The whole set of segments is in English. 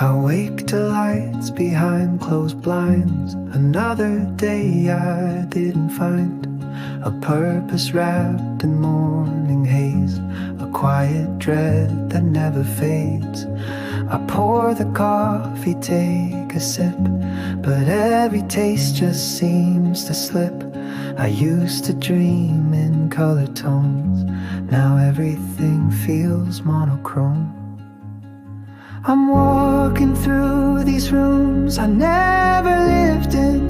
I wake to lights behind closed blinds. Another day I didn't find a purpose wrapped in morning haze, a quiet dread that never fades. I pour the coffee, take a sip, but every taste just seems to slip. I used to dream in color tones, now everything feels monochrome. I'm walking through these rooms I never lived in,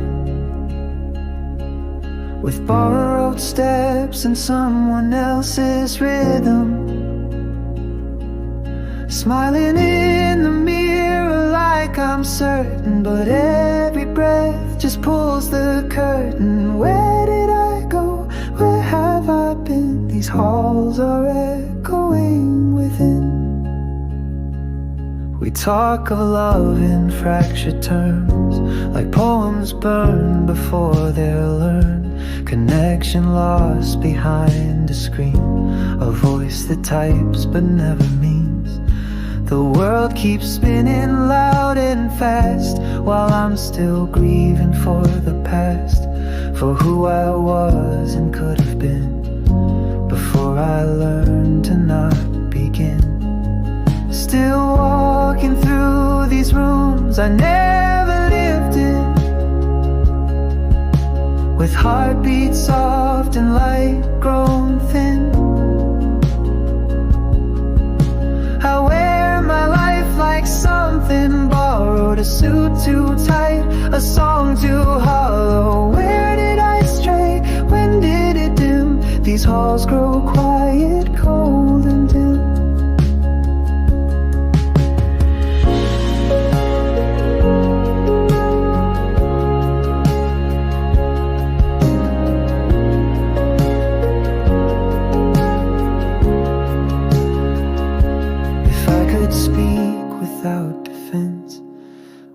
with borrowed steps and someone else's rhythm. Smiling in the mirror like I'm certain, but every breath just pulls the curtain. Where did I go? Where have I been? These halls are echoing within. We talk of love in fractured terms, like poems burned before they're learned. Connection lost behind a screen, a voice that types but never means. The world keeps spinning loud and fast, while I'm still grieving for the past, for who I was and could have been, before I learned to not begin. Still walking through these rooms I never lived in, with heartbeats soft and light grown thin. I wear my life like something borrowed, a suit too tight, a song too hollow. Where did I stray? When did it dim? These halls grow quiet, cold and dim.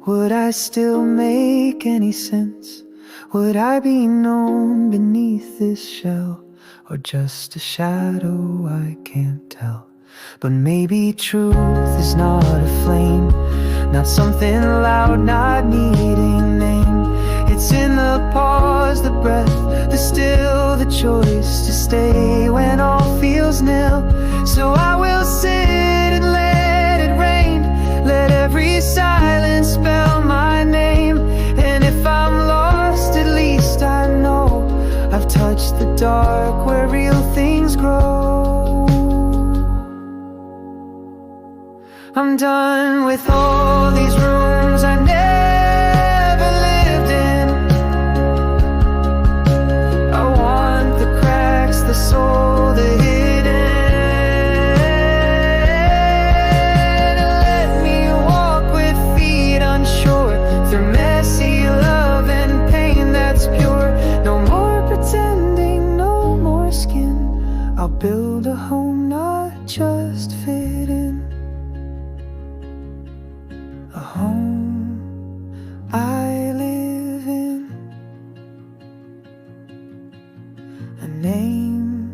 Would I still make any sense? Would I be known beneath this shell, or just a shadow? I can't tell. But maybe truth is not a flame, not something loud, not needing name. It's in the pause, the breath, the still, the choice to stay when all feels nil. So I will sit and let it rain, let every silence spell my name. And if I'm lost, at least I know I've touched the dark where real things grow. I'm done with all these rooms I never lived in. I want the cracks, the soul, the hidden. Let me walk with feet unsure through messy love and pain that's pure. No more pretending, no more skin. I'll build a home, not just fit in. A home I live in, a name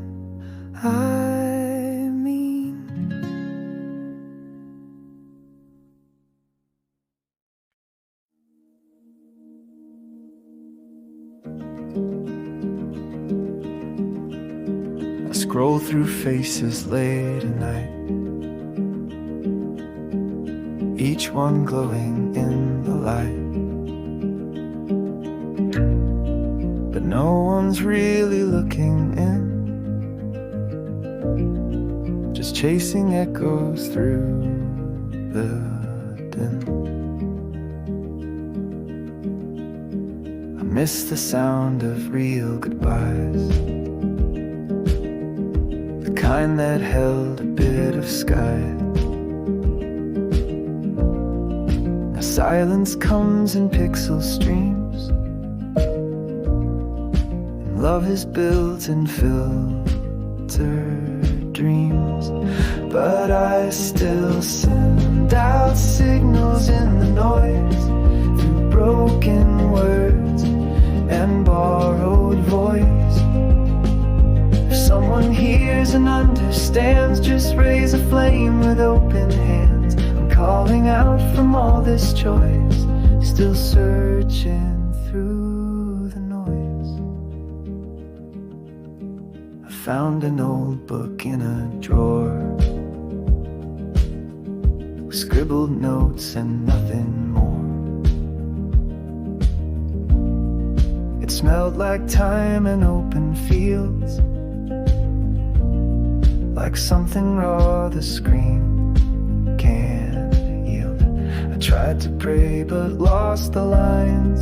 I mean. I scroll through faces late at night, each one glowing in the light, but no one's really looking in, just chasing echoes through the din. I miss the sound of real goodbyes, the kind that held a bit of sky. Silence comes in pixel streams, and love is built in filtered dreams. But I still send out signals in the noise, through broken words and borrowed voice. If someone hears and understands, just raise a flame with open hands. I'm calling out from all this choice, still searching through the noise. I found an old book in a drawer with scribbled notes and nothing more. It smelled like thyme and open fields, like something raw the screen can't yield. I tried to pray but lost the lines,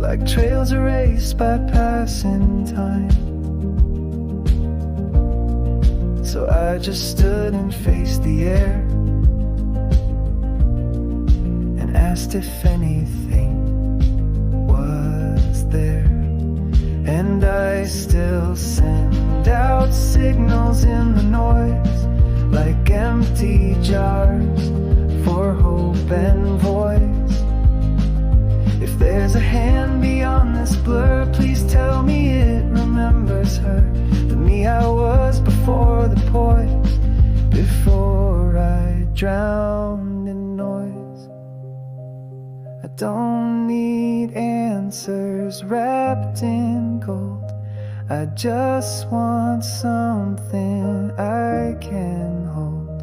like trails erased by passing time. So I just stood and faced the air and asked if anything was there. And I still send out signals in the noise, like empty jars for hope and voice. If there's a hand beyond this blur, please tell me it remembers her, the me I was before the poise, before I drowned in noise. I don't need answers wrapped in gold, I just want something I can hold.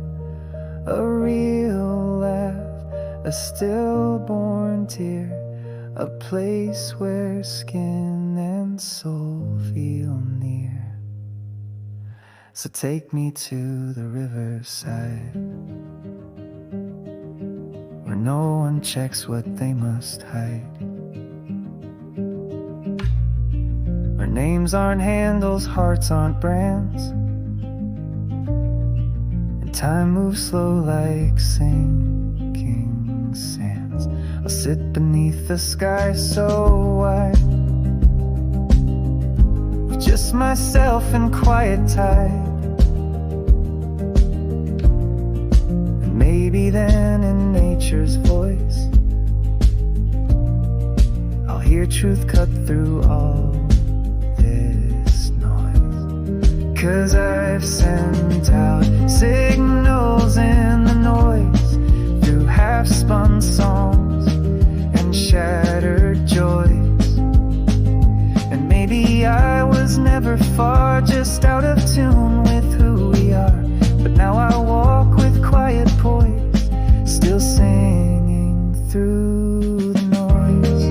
A real laugh, a stillborn tear, a place where skin and soul feel near. So take me to the riverside, where no one checks what they must hide, where names aren't handles, hearts aren't brands, and time moves slow like sinking sands. I'll sit beneath the sky so wide, with just myself and quiet tide. And maybe then in nature's voice, I'll hear truth cut through all this noise. 'Cause I've sent out signals in the noise, through half-spun songs and shattered joys. And maybe I was never far, just out of tune with who we are. But now I walk with quiet poise, still singing through the noise.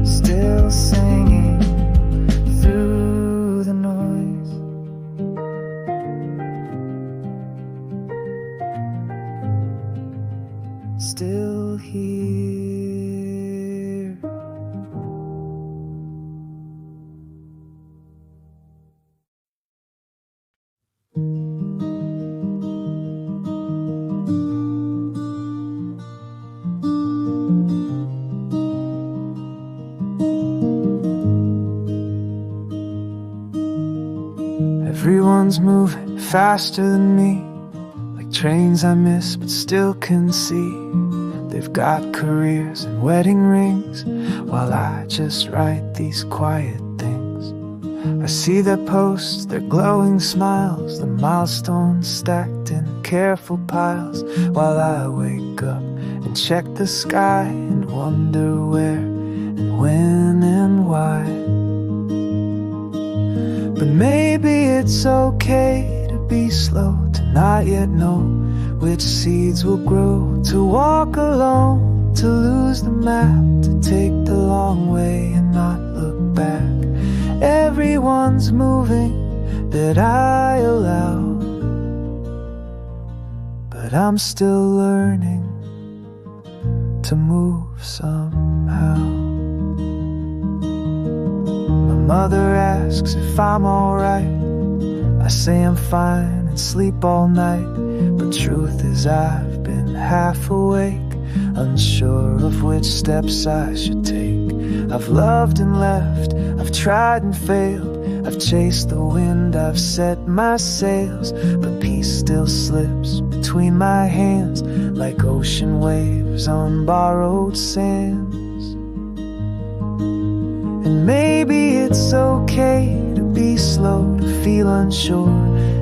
Still singing through the noise. Still here. Everyone's moving faster than me, like trains I miss but still can see. They've got careers and wedding rings, while I just write these quiet things. I see their posts, their glowing smiles, the milestones stacked in careful piles, while I wake up and check the sky and wonder where and when and why. But maybe it's okay to be slow, to not yet know which seeds will grow, to walk alone, to lose the map, to take the long way and not look back. Everyone's moving that I allow, but I'm still learning to move somehow. My mother asks if I'm alright, I say I'm fine and sleep all night. But truth is I've been half awake, unsure of which steps I should take. I've loved and left, I've tried and failed, I've chased the wind, I've set my sails, but peace still slips between my hands, like ocean waves on borrowed sands. And maybe it's okay to be slow, feel unsure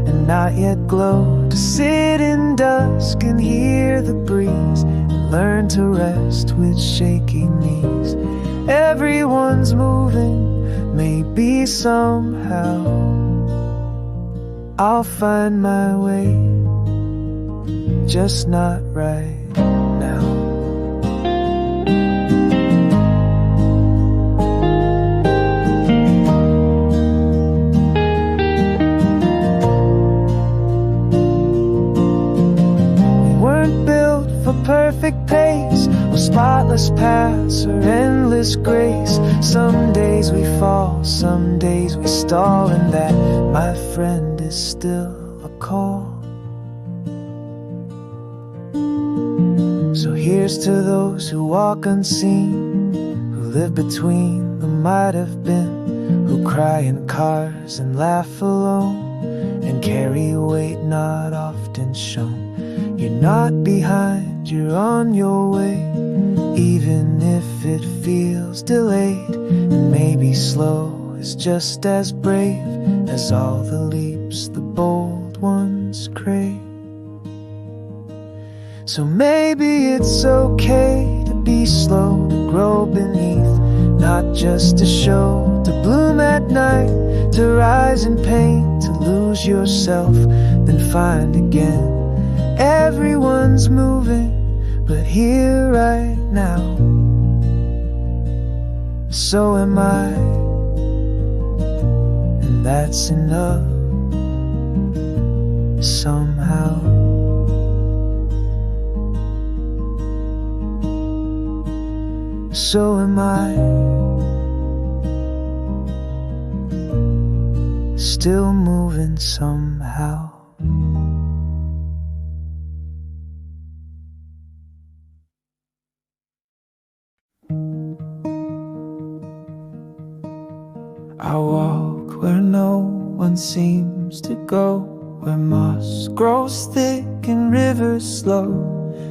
and not yet glow. To sit in dusk and hear the breeze and learn to rest with shaky knees. Everyone's moving, maybe somehow I'll find my way, just not right now. We weren't built for perfect pace, or spotless paths, or endless grace. Some days we fall, some days we stall, and that, my friend, is still a call. So here's to those who walk unseen, who live between the might have been, who cry in cars and laugh alone, and carry weight not often shown. You're not behind, you're on your way, even if it feels delayed. And maybe slow is just as brave as all the leaps the bold ones crave. So maybe it's okay to be slow, to grow beneath, not just to show, to bloom at night, to rise in pain, to lose yourself, then find again. Everyone's moving, but here right now, so am I, and that's enough somehow. So am I, still moving somehow. I walk where no one seems to go, where moss grows thick and rivers slow.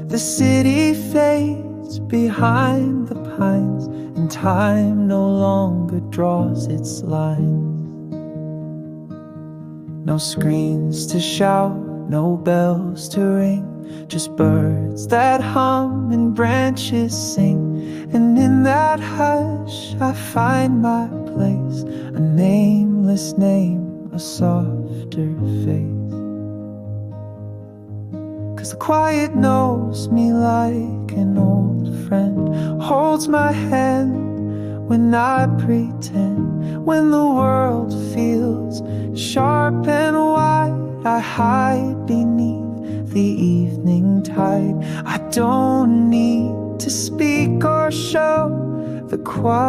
The city fades behind the pines, and time no longer draws its lines. No screens to shout, no bells to ring, just birds that hum and branches sing. And in that hush I find my place, a nameless name, a softer face. 'Cause the quiet knows me like an old friend, holds my hand when I pretend. When the world feels sharp and wide, I hide beneath the evening tide. I don't need to speak or show, the quiet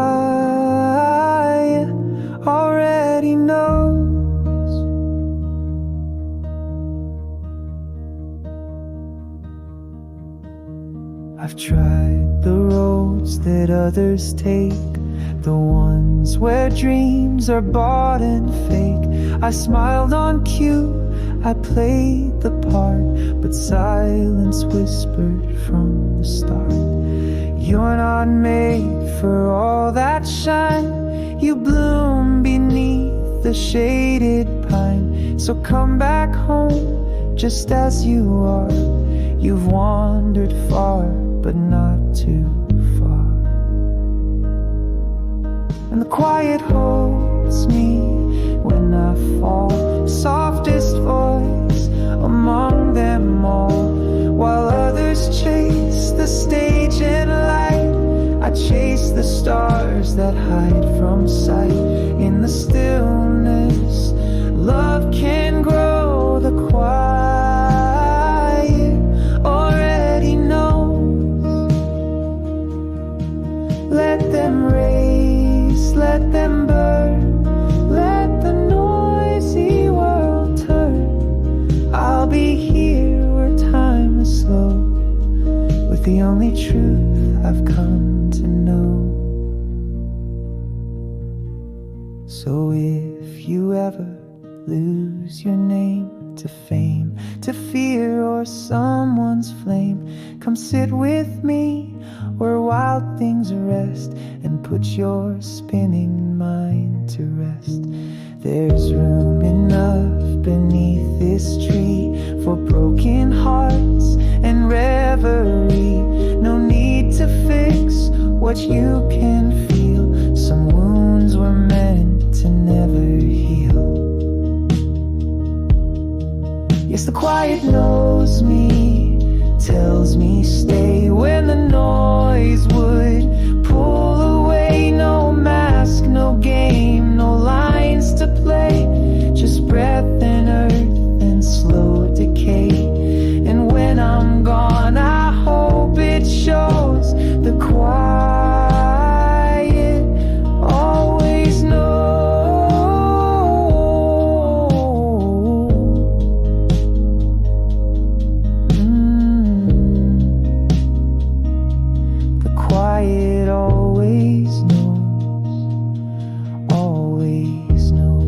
already knows. I've tried the roads that others take, the ones where dreams are bought and fake. I smiled on cue, I played the part, but silence whispered from the start. You're not made for all that shine, you bloom beneath the shaded pine. So come back home just as you are. You've wandered far, but not too far. And the quiet holds me when I fall, softest voice among them all. While others chase the stage and light, I chase the stars that hide from sight. In the stillness, love can grow, the quiet already knows. Let them race, let them burn, let the noisy world turn. I'll be here where time is slow, with the only truth I've come to know. So if you ever lose your name to fame, to fear, or someone's flame, come sit with me where wild things rest, and put your spinning mind to rest. There's room enough beneath this tree for broken hearts and reverie. No need to fix what you can feel. Some wounds were meant to never heal. Yes, the quiet knows me, tells me stay when the noise would pull away. No mask, no game, no lines to play, just breath and earth and slow decay. And when I'm gone, I hope it shows. The quiet always knows. The quiet always knows, always knows.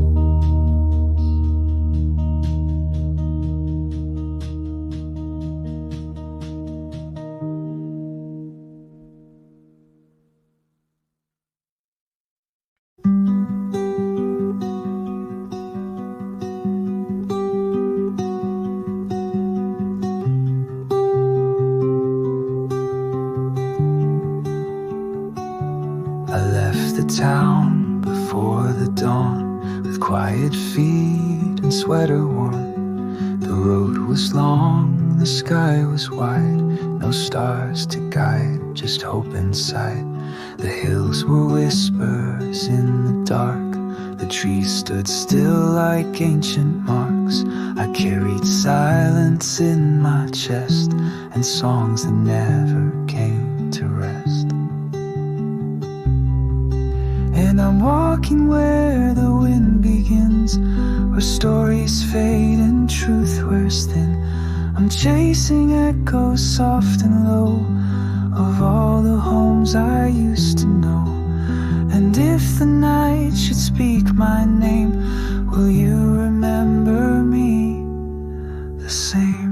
I left the town before the dawn, with quiet feet and sweater worn. The road was long, the sky was wide, no stars to guide, just hope inside. The hills were whispers in the dark, the trees stood still like ancient marks. I carried silence in my chest and songs that never came to rest. And I'm walking where the wind begins, where stories fade and truth wears thin. I'm chasing echoes soft and low of all the homes I used to know. And if the night should speak my name, will you remember me the same?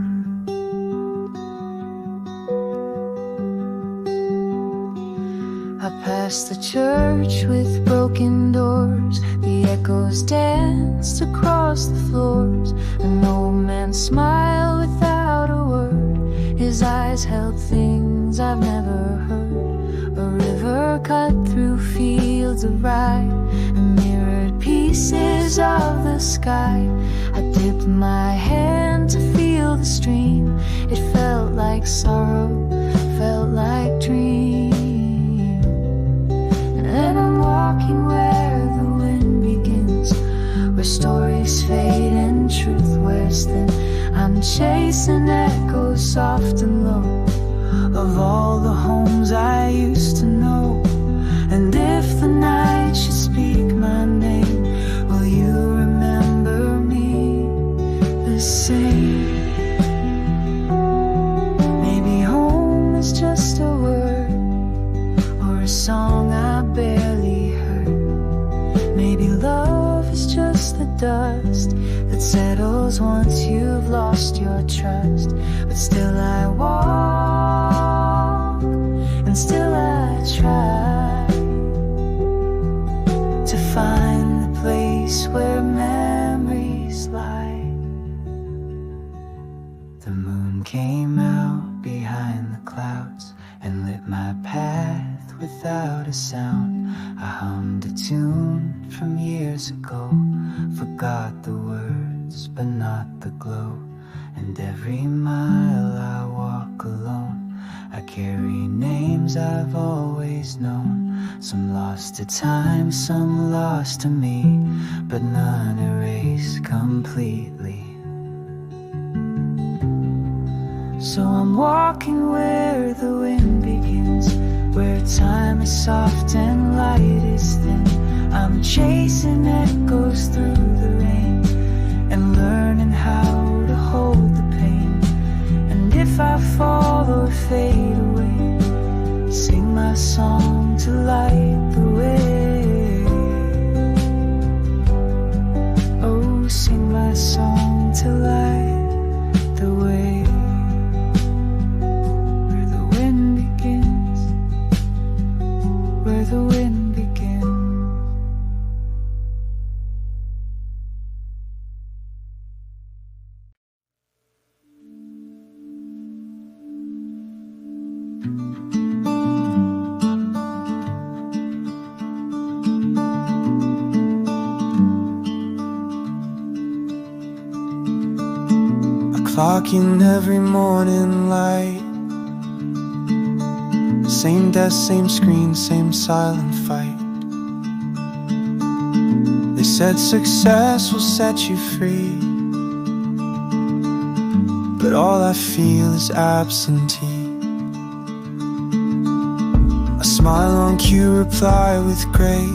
I passed the church with broken doors, the echoes danced across the floors. An old man smiled without a word, his eyes held things I've never heard. A river cut through fields of rye and mirrored pieces of the sky. I dipped my hand to feel the stream, it felt like sorrow, felt like dream. And I'm walking where the wind begins, where stories fade and truth wears thin. I'm chasing echoes soft and low of all the homes I used to know. And if the night should speak my name, will you remember me the same? Maybe home is just a word or a song I barely heard. Maybe love is just the dust that settles once you've lost your trust. But still I walk, and still I try to find the place where memories lie. The moon came out behind the clouds and lit my path without a sound. I hummed a tune from years ago, forgot the words but not the glow. And every mile I walk alone, I carry names I've always known. Some lost to time, some lost to me, but none erased completely. So I'm walking where the wind begins, where time is soft and light is thin. I'm chasing echoes through the rain and learning how to hold the pain. And if I fall or fade away, sing my song to light the way. Oh, sing my song to light the way. Where the wind begins, where the wind begins. clock in every morning light. Same desk, same screen, same silent fight. They said success will set you free, but all I feel is absentee. A smile on cue, reply with grace.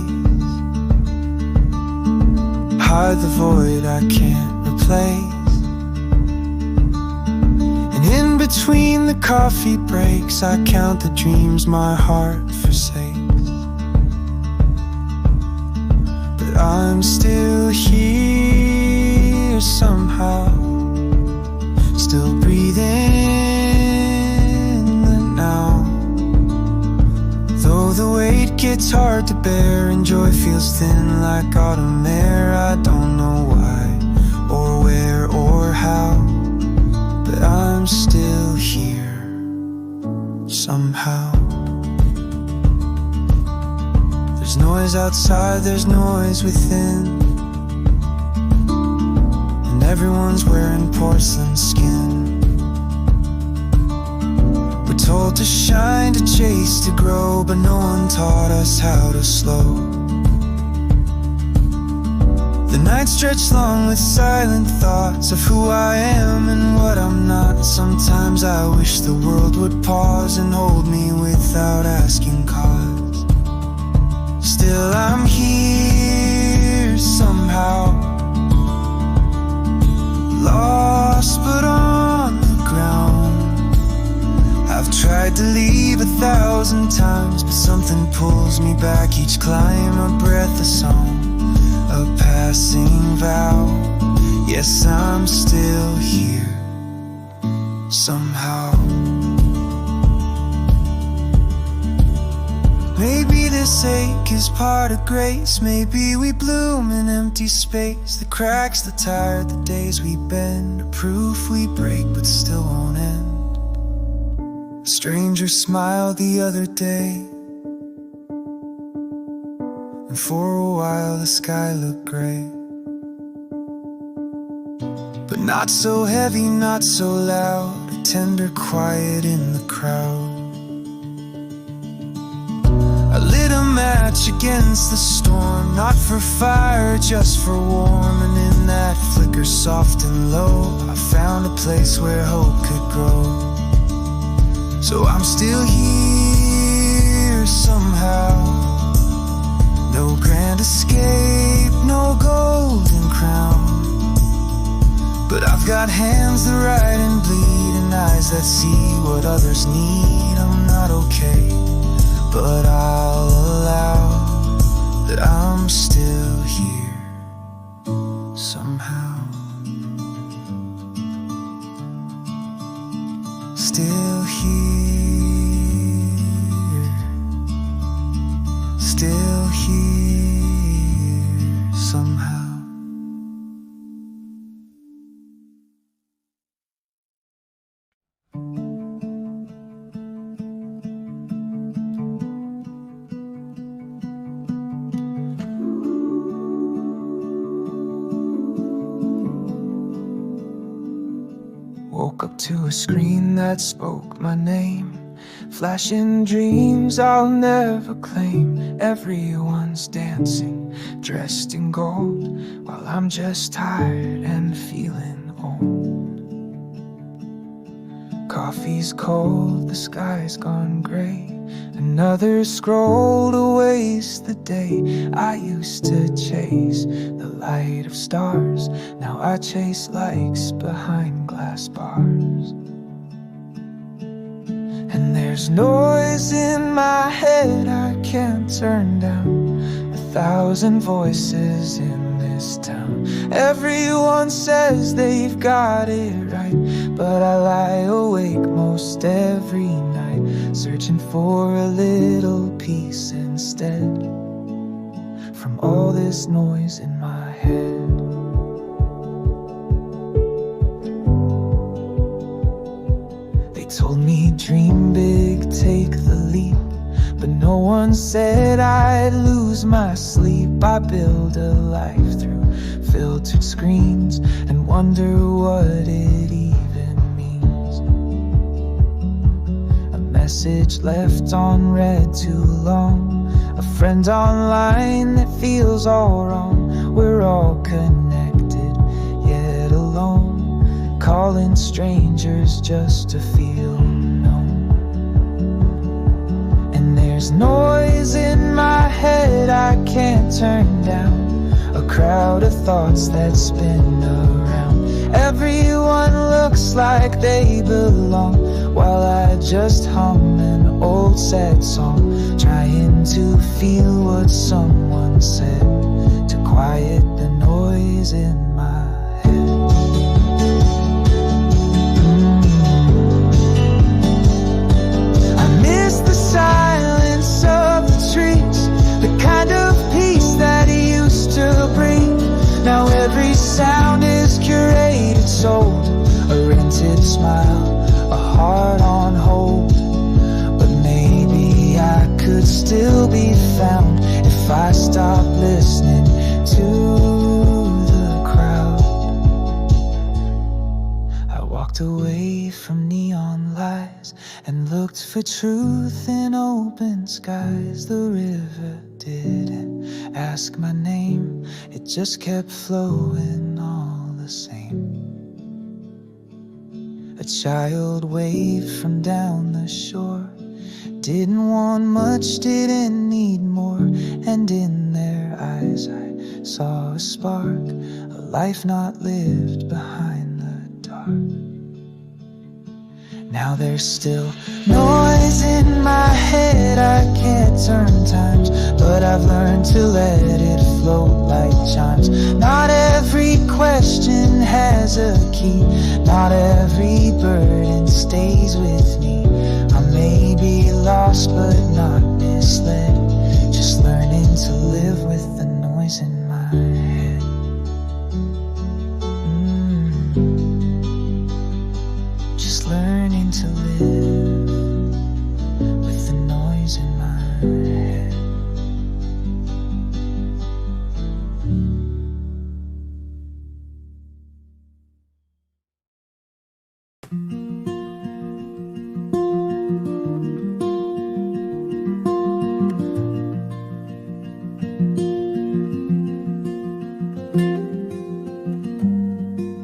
Hide the void I can't replace. And in between the coffee breaks, I count the dreams my heart forsakes. But I'm still here somehow, still breathing in the now. Though the weight gets hard to bear and joy feels thin like autumn air, I don't know why or where or how, but I'm still here somehow. There's noise outside, there's noise within, and everyone's wearing porcelain skin. We're told to shine, to chase, to grow, but no one taught us how to slow. The nights stretch long with silent thoughts of who I am and what I'm not. Sometimes I wish the world would pause and hold me without asking cause. Still I'm here somehow, lost but on the ground. I've tried to leave 1,000 times, but something pulls me back each climb. A breath, a song, a passing vow. Yes, I'm still here somehow. Maybe this ache is part of grace. Maybe we bloom in empty space. The cracks, the tired, the days we bend, a proof we break but still won't end. A stranger smiled the other day, and for a while the sky looked gray, but not so heavy, not so loud. A tender quiet in the crowd. I lit a match against the storm, not for fire, just for warmth. And in that flicker, soft and low, I found a place where hope could grow. So I'm still here somehow. No grand escape, no golden crown, but I've got hands that write and bleed, and eyes that see what others need. I'm not okay, but I'll allow that I'm still here somehow. Still here, still here somehow. Woke up to a screen that spoke my name, flashing dreams I'll never claim. Everyone's dancing, dressed in gold, while I'm just tired and feeling old. Coffee's cold, the sky's gone gray. Another scroll to waste the day. I used to chase the light of stars, now I chase likes behind glass bars. And there's noise in my head I can't turn down, 1,000 voices in this town. Everyone says they've got it right, but I lie awake most every night, searching for a little peace instead, from all this noise in my head. They told me dream big, take the leap, but no one said I'd lose my sleep. I build a life through filtered screens and wonder what it even message left unread too long, a friend online that feels all wrong. We're all connected, yet alone, calling strangers just to feel known. And there's noise in my head I can't turn down, a crowd of thoughts that spin around. Everyone looks like they belong, while I just hum an old sad song, trying to feel what someone said to quiet the noise in my head. I miss the silence of the trees, the kind of peace that it used to bring. Now every sound is curated, sold, a rented smile, a heart on hold. But maybe I could still be found if I stopped listening to the crowd. I walked away from neon lights and looked for truth in open skies. The river didn't ask my name, it just kept flowing all the same. A child waved from down the shore, didn't want much, didn't need more. And in their eyes I saw a spark, a life not lived behind the dark. Now there's still noise in my head, I can't turn times, but I've learned to let it float like chimes. Not every question has a key, not every burden stays with me. I may be lost but not misled, just learning to live with the noise in my head. Just learning to live with the noise in my head.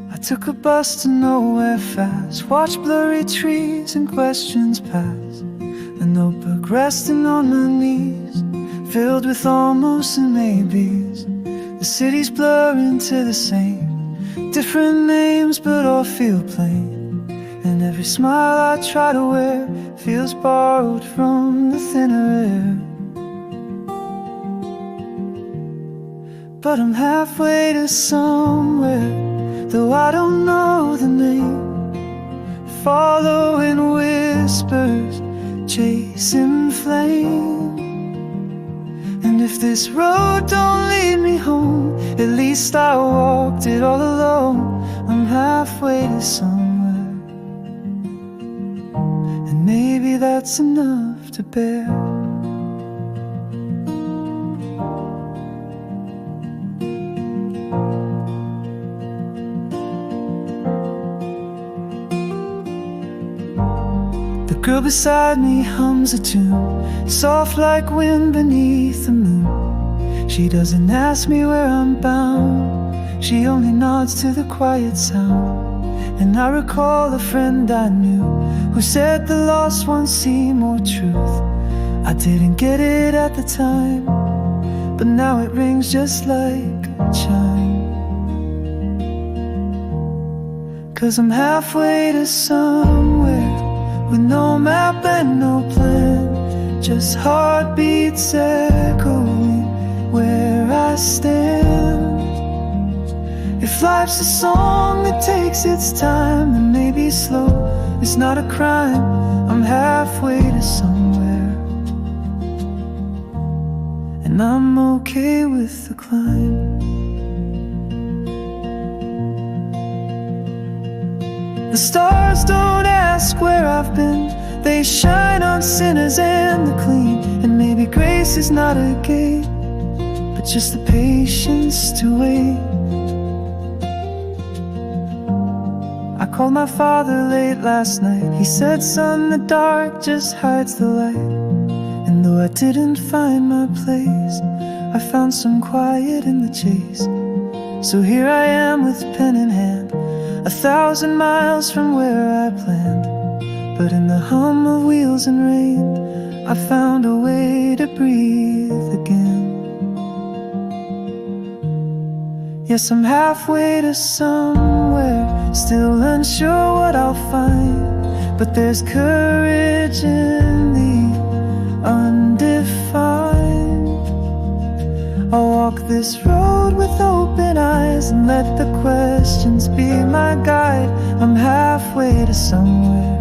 I took a bus to nowhere fast, watched blurry trees and questions pass. A notebook resting on my knees, filled with almost and maybes. The cities blur into the same, different names but all feel plain. And every smile I try to wear feels borrowed from the thinner air. But I'm halfway to somewhere, though I don't know the name. Following whispers, chasing flame. And if this road don't lead me home, at least I walked it all alone. I'm halfway to somewhere, and maybe that's enough to bear. The girl beside me hums a tune, soft like wind beneath the moon. She doesn't ask me where I'm bound, she only nods to the quiet sound. And I recall a friend I knew who said the lost ones see more truth. I didn't get it at the time, but now it rings just like a chime. 'Cause I'm halfway to somewhere, with no map and no plan, just heartbeats echoing where I stand. If life's a song that takes its time, then maybe slow, it's not a crime. I'm halfway to somewhere, and I'm okay with the climb. The stars don't ask where I've been, they shine on sinners and the clean. And maybe grace is not a gate, but just the patience to wait. I called my father late last night. He said, son, the dark just hides the light. And though I didn't find my place, I found some quiet in the chase. So here I am with pen in hand, 1,000 miles from where I planned. But in the hum of wheels and rain, I found a way to breathe again. Yes, I'm halfway to somewhere, still unsure what I'll find. But there's courage in the undefined. I'll walk this road with open eyes and let the questions be my guide. I'm halfway to somewhere,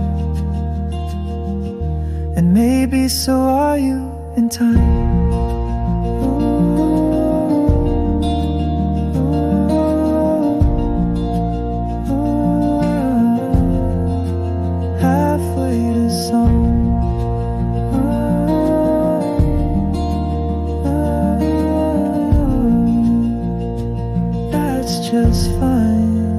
and maybe so are you in time. Just fine.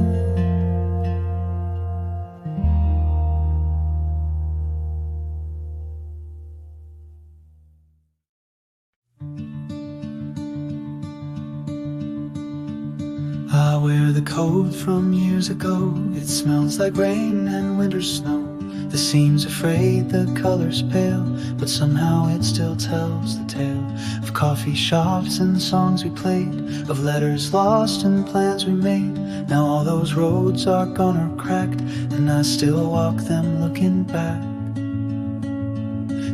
I wear the coat from years ago. It smells like rain and winter snow. The seam's afraid, the color's pale, but somehow it still tells the tale of coffee shops and songs we played, of letters lost and plans we made. Now all those roads are gone or cracked, and I still walk them looking back.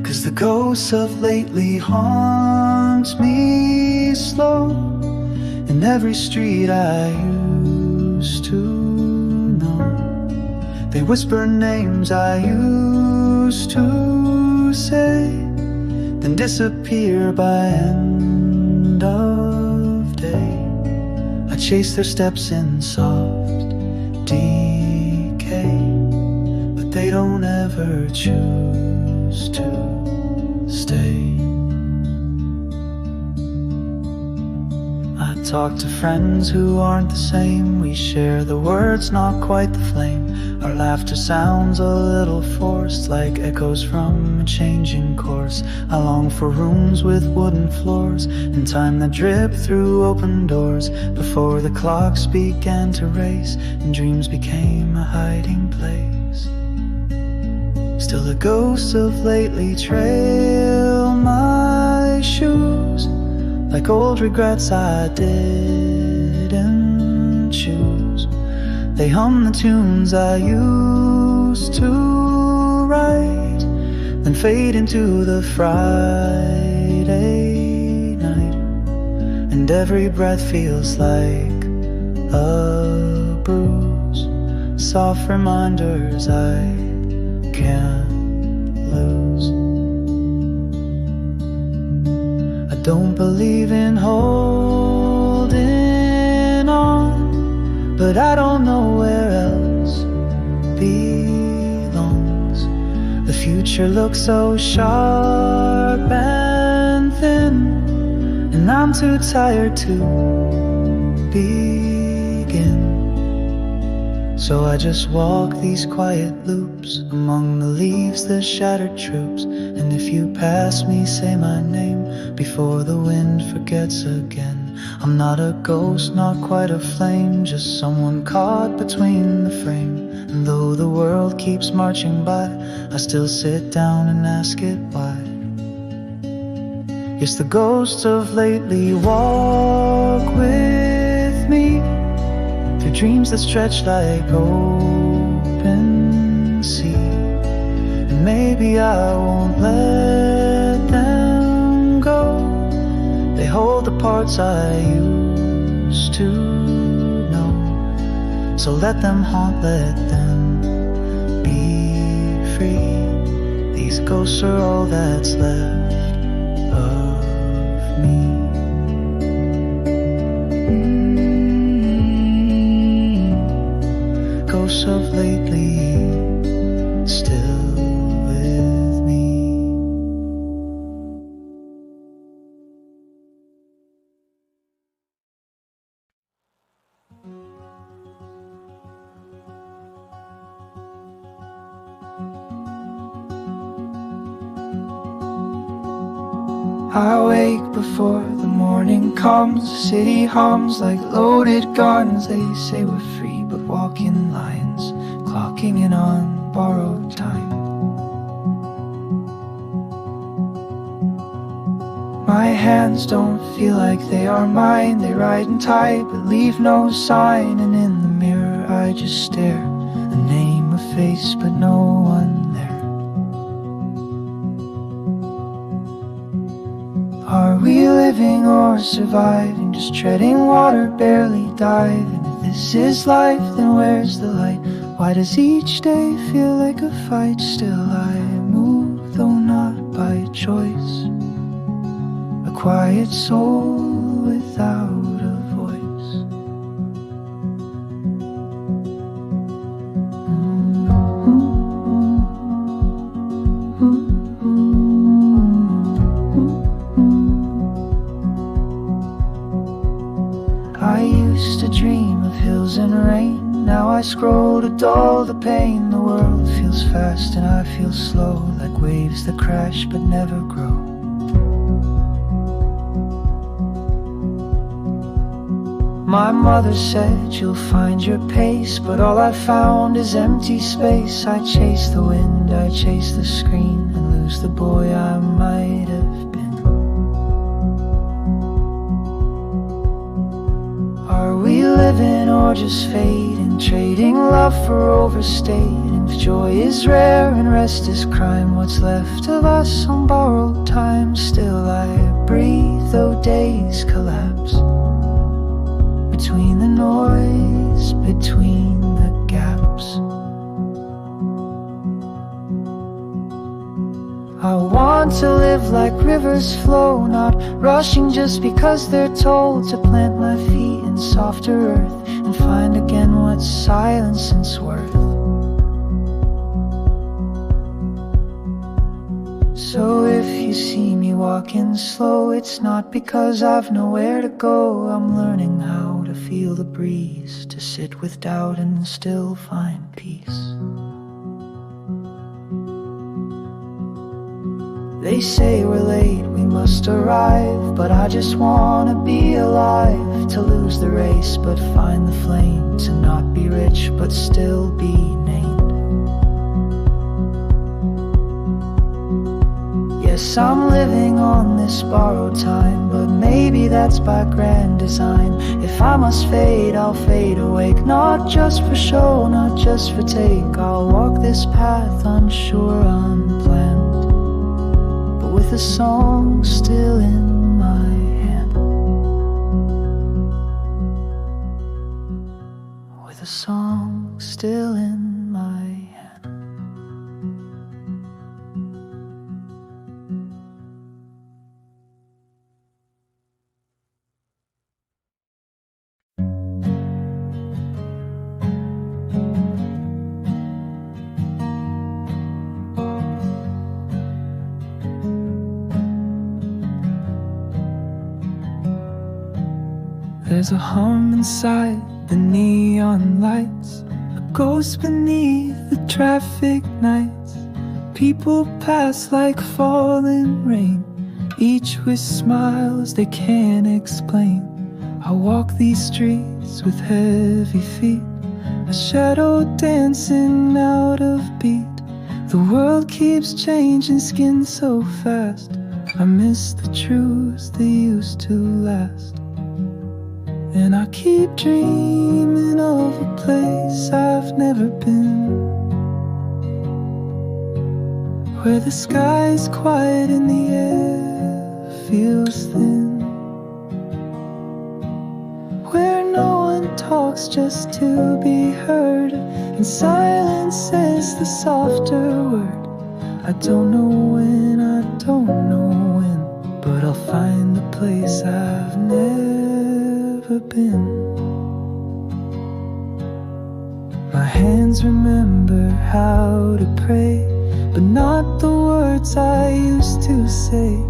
'Cause the ghosts of lately haunt me slow in every street I used to know. They whisper names I used to say, then disappear by end of day. I chase their steps in soft decay, but they don't ever choose to stay. I talk to friends who aren't the same. We share the words, not quite the flame. Our laughter sounds a little forced, like echoes from a changing course. I long for rooms with wooden floors, and time that dripped through open doors, before the clocks began to race and dreams became a hiding place. Still the ghosts of lately trail my shoes, like old regrets I didn't choose. They hum the tunes I used to write, then fade into the Friday night. And every breath feels like a bruise, soft reminders I can't lose. I don't believe in holding on, but I don't know where else belongs. The future looks so sharp and thin, and I'm too tired to begin. So I just walk these quiet loops among the leaves, the shattered troops. And if you pass me, say my name before the wind forgets again. I'm not a ghost, not quite a flame, just someone caught between the frame. And though the world keeps marching by, I still sit down and ask it why. Yes, the ghosts of lately walk with me through dreams that stretch like open sea. And maybe I won't let them go. They hold the parts I used to know. So let them haunt, let them be free. These ghosts are all that's left of me. Ghosts of lately still with me. I wake before the morning comes. The city hums like loaded guns. They say we're free but walk in lines, clocking in on borrowed time. My hands don't feel like they are mine. They write and type but leave no sign. And in the mirror I just stare, a name, a face, but no one there. Are we living or surviving? Just treading water, barely diving. If this is life, then where's the light? Why does each day feel like a fight? Still I move, though not by choice. A quiet soul without a voice. I used to dream of hills and rain. Now I scroll to dull the pain. The world feels fast and I feel slow, like waves that crash but never grow. My mother said you'll find your pace, but all I found is empty space. I chase the wind, I chase the screen, and lose the boy I might have been. Are we living or just fading, trading love for overstating? If joy is rare and rest is crime, what's left of us on borrowed time? Still I breathe though days collapse. Between the noise, between the gaps. I want to live like rivers flow, not rushing just because they're told. To plant my feet in softer earth and find again what silence is worth. So if you see me walking slow, it's not because I've nowhere to go. I'm learning how to feel the breeze, to sit with doubt and still find peace. They say we're late, we must arrive, but I just wanna be alive. To lose the race but find the flame, to not be rich but still be named. Yes, I'm living on this borrowed time, but maybe that's by grand design. If I must fade, I'll fade awake, not just for show, not just for take. I'll walk this path unsure, unplanned, but with a song still in my hand. With a song still in my hand. There's a hum inside the neon lights, a ghost beneath the traffic nights. People pass like falling rain, each with smiles they can't explain. I walk these streets with heavy feet, a shadow dancing out of beat. The world keeps changing, skin so fast. I miss the truths that used to last. And I keep dreaming of a place I've never been, where the sky's quiet and the air feels thin, where no one talks just to be heard, and silence is the softer word. I don't know when, I don't know when, but I'll find the place I've never been. My hands remember how to pray, but not the words I used to say.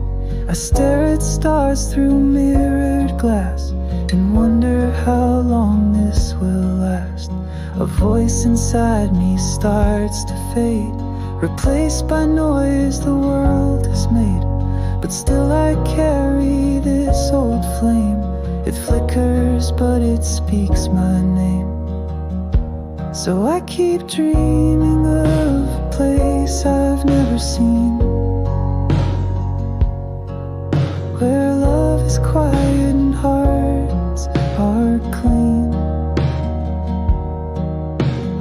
I stare at stars through mirrored glass and wonder how long this will last. A voice inside me starts to fade, replaced by noise the world has made. but still I carry this old flame. It flickers, but it speaks my name. So I keep dreaming of a place I've never seen, where love is quiet and hearts are clean,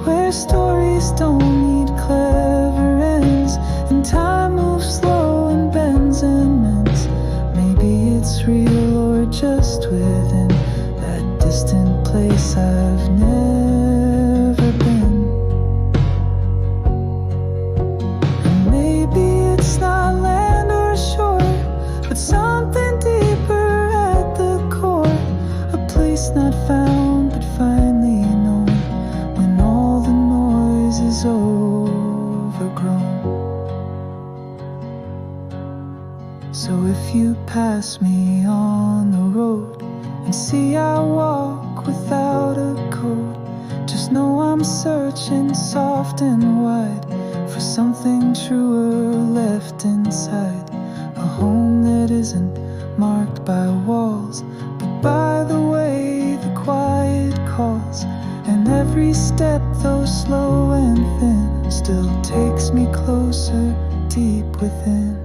where stories don't need clever ends, and time moves slow and bends and mends. Maybe it's real or just within that distant place I've never been. And maybe it's not land or shore, but something deeper at the core, a place not found but finally known when all the noise is overgrown. So if you pass me on the road and see I walk without a coat, just know I'm searching soft and wide for something truer left inside. A home that isn't marked by walls, but by the way the quiet calls. And every step, though slow and thin, still takes me closer, deep within.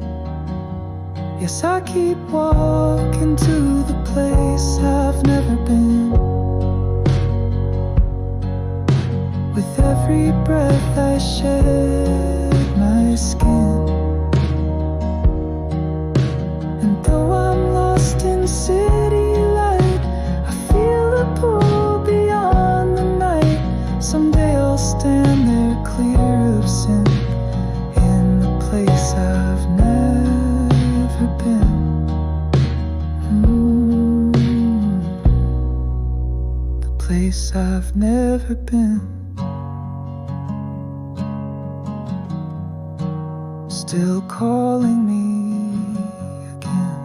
Yes, I keep walking to the place I've never been. With every breath I shed my skin. And though I'm lost in city light, I feel a pull beyond the night. Someday I'll stand there clear of sin, in the place I've never been. The place I've never been. Still calling me again.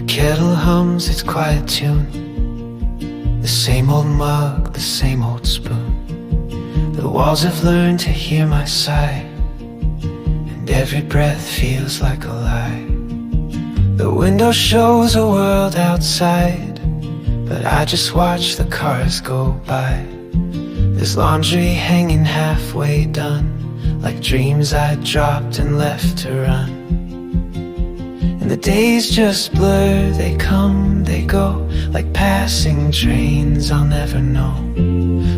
Kettle hums its quiet tune, the same old mug, the same old spoon. The walls have learned to hear my sigh, and every breath feels like a lie. The window shows a world outside, but I just watch the cars go by. There's laundry hanging halfway done, like dreams I dropped and left to run. And the days just blur, they come, they go, like passing trains I'll never know.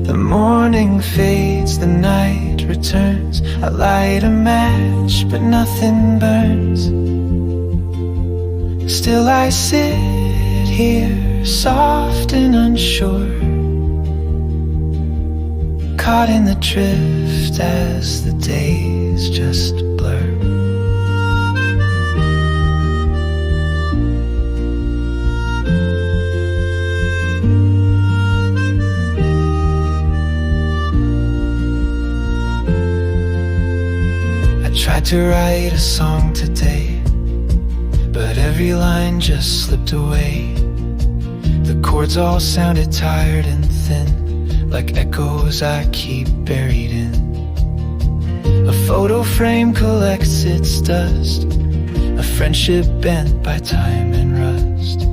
The morning fades, the night returns. I light a match, but nothing burns. Still I sit here, soft and unsure, caught in the drift as the days just blur. Tried to write a song today, but every line just slipped away. The chords all sounded tired and thin, like echoes I keep buried in. A photo frame collects its dust, a friendship bent by time and rust.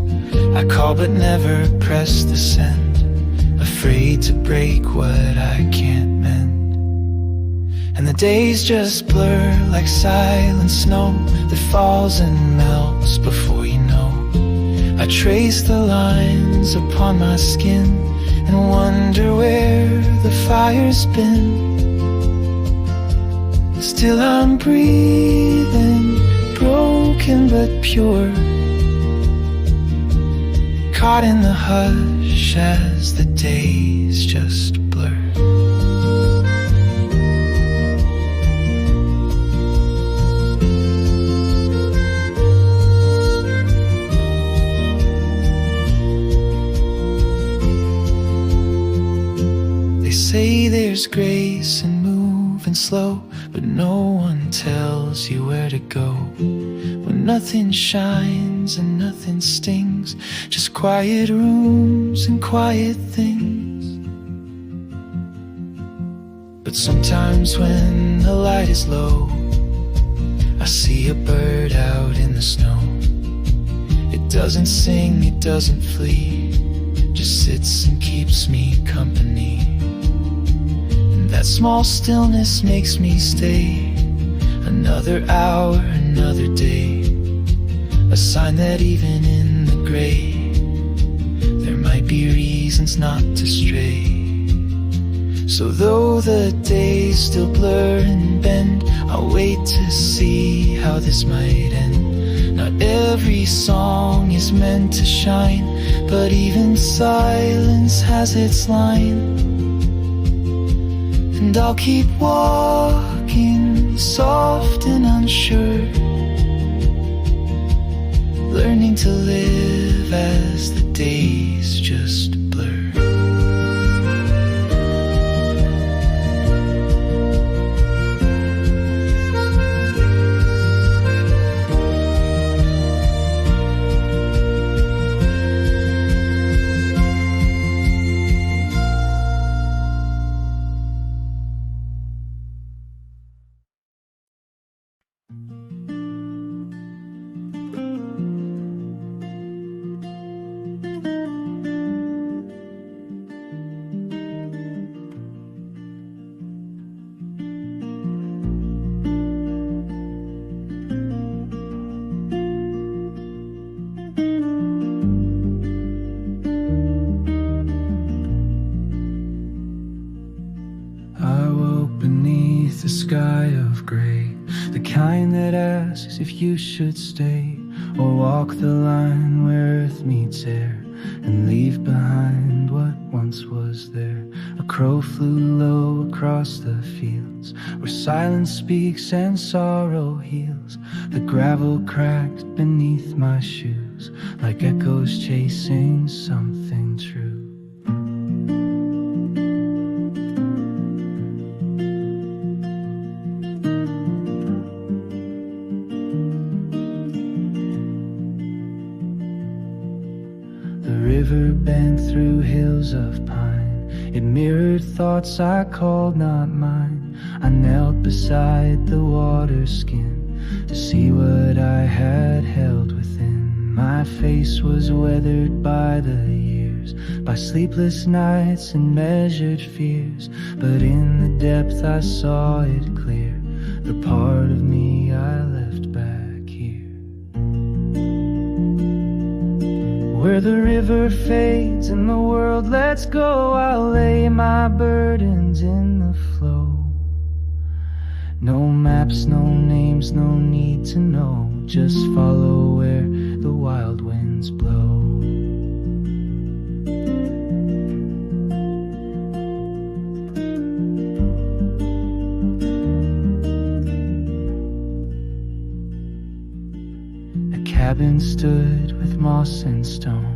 I call but never press the send, afraid to break what I can't mend. And the days just blur like silent snow that falls and melts before you know. I trace the lines upon my skin and wonder where the fire's been. Still I'm breathing, broken but pure, caught in the hush as the days just blur. there's grace in moving slow, but no one tells you where to go. When nothing shines and nothing stings, just quiet rooms and quiet things. But sometimes when the light is low, I see a bird out in the snow. It doesn't sing, it doesn't flee, just sits and keeps me company. And that small stillness makes me stay another hour, another day. A sign that even in the gray, there might be reasons not to stray. So though the days still blur and bend, I'll wait to see how this might end. Not every song is meant to shine, but even silence has its line. And I'll keep walking, soft and unsure, learning to live as the days just blur. The sky of gray, the kind that asks if you should stay or walk the line where earth meets air and leave behind what once was there. A crow flew low across the fields where silence speaks and sorrow heals. The gravel cracked beneath my shoes like echoes chasing something true. River bent through hills of pine, it mirrored thoughts I called not mine. I knelt beside the water skin to see what I had held within. My face was weathered by the years, by sleepless nights and measured fears, but in the depth I saw it clear, the part of me I left back here. Where the river fades and the world lets go, I'll lay my burdens in the flow. No maps, no names, no need to know, just follow where the wild winds blow. A cabin stood with moss and stone,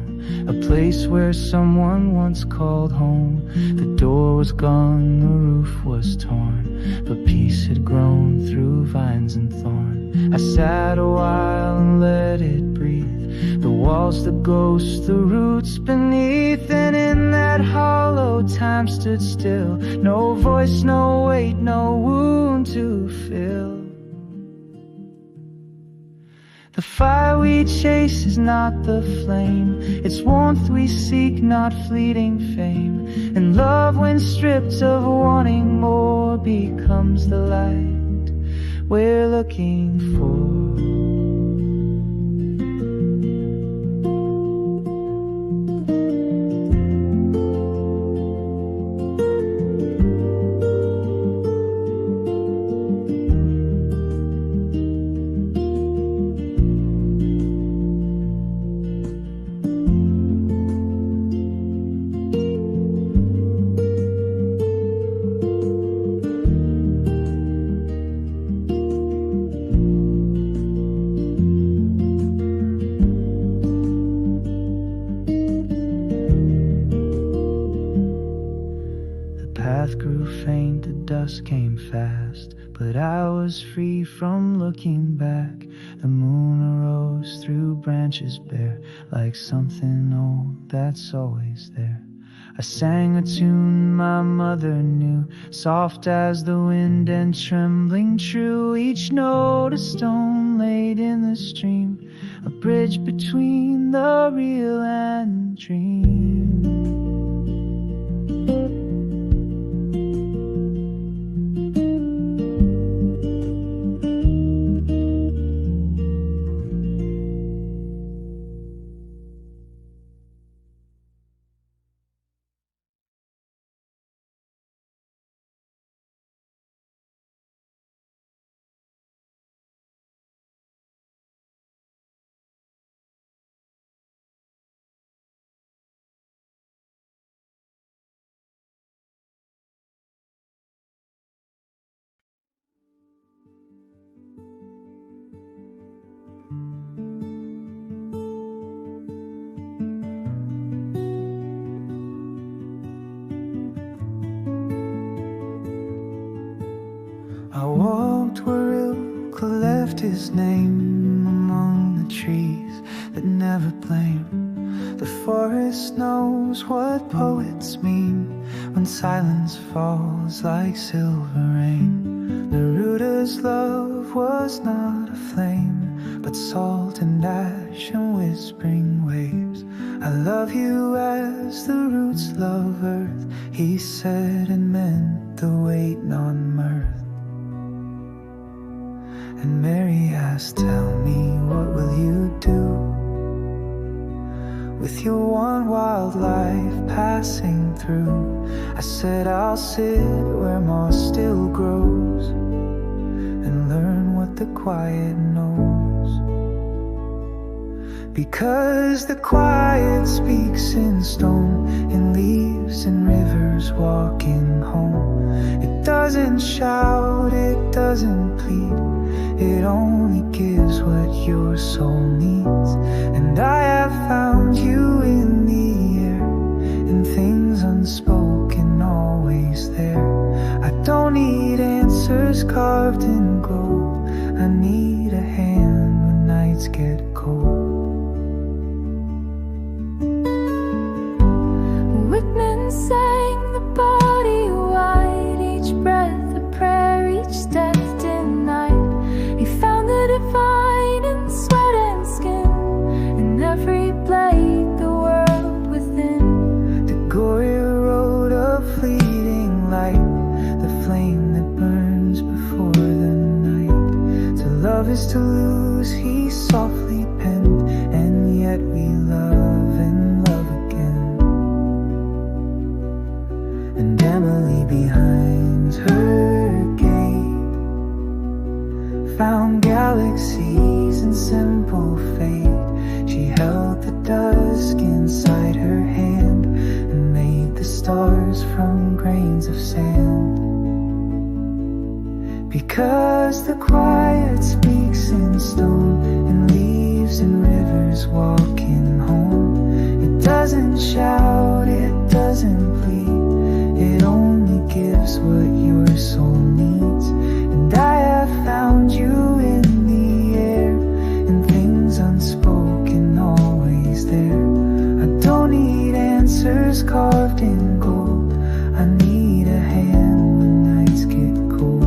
a place where someone once called home. The door was gone, the roof was torn, but peace had grown through vines and thorn. I sat a while and let it breathe, the walls, the ghosts, the roots beneath. And in that hollow time stood still, no voice, no weight, no wound to fill. The fire we chase is not the flame, it's warmth we seek, not fleeting fame. And love, when stripped of wanting more, becomes the light we're looking for. but I was free from looking back. The moon arose through branches bare, like something old that's always there. I sang a tune my mother knew, soft as the wind and trembling true. Each note a stone laid in the stream, a bridge between the real and dream. I walked where Ilka left his name, among the trees that never blame. The forest knows what poets mean when silence falls like silver rain. Neruda's love was not a flame, but salt and ash and whispering waves. I love you as the roots love earth, he said, and meant the weight, not mirth. And Mary asked, tell me, what will you do with your one wild life passing through? I said, I'll sit where moss still grows and learn what the quiet knows. Because the quiet speaks in stone, in leaves and rivers walking home. It doesn't shout, it doesn't plead, it only gives what your soul needs. And I have found you in the air, in things unspoken, always there. I don't need answers carved in gold, I need a hand when nights get cold. Whitman sang the body white, each breath a prayer, each death denied. He found the divine in sweat and skin, in every blade the world within. The Goya wrote a fleeting light, the flame that burns before the night. To love is to lose, he softly penned, and yet we love and love again. And Emily behind her gate found galaxies in simple fate. She held the dusk inside her hand and made the stars from grains of sand. Because the quiet speaks in stone, in leaves and rivers walking home. It doesn't shout, it doesn't plead, it only gives what your soul needs. And I have found you in the air, in things unspoken, always there. I don't need answers carved in gold, I need a hand when nights get cold.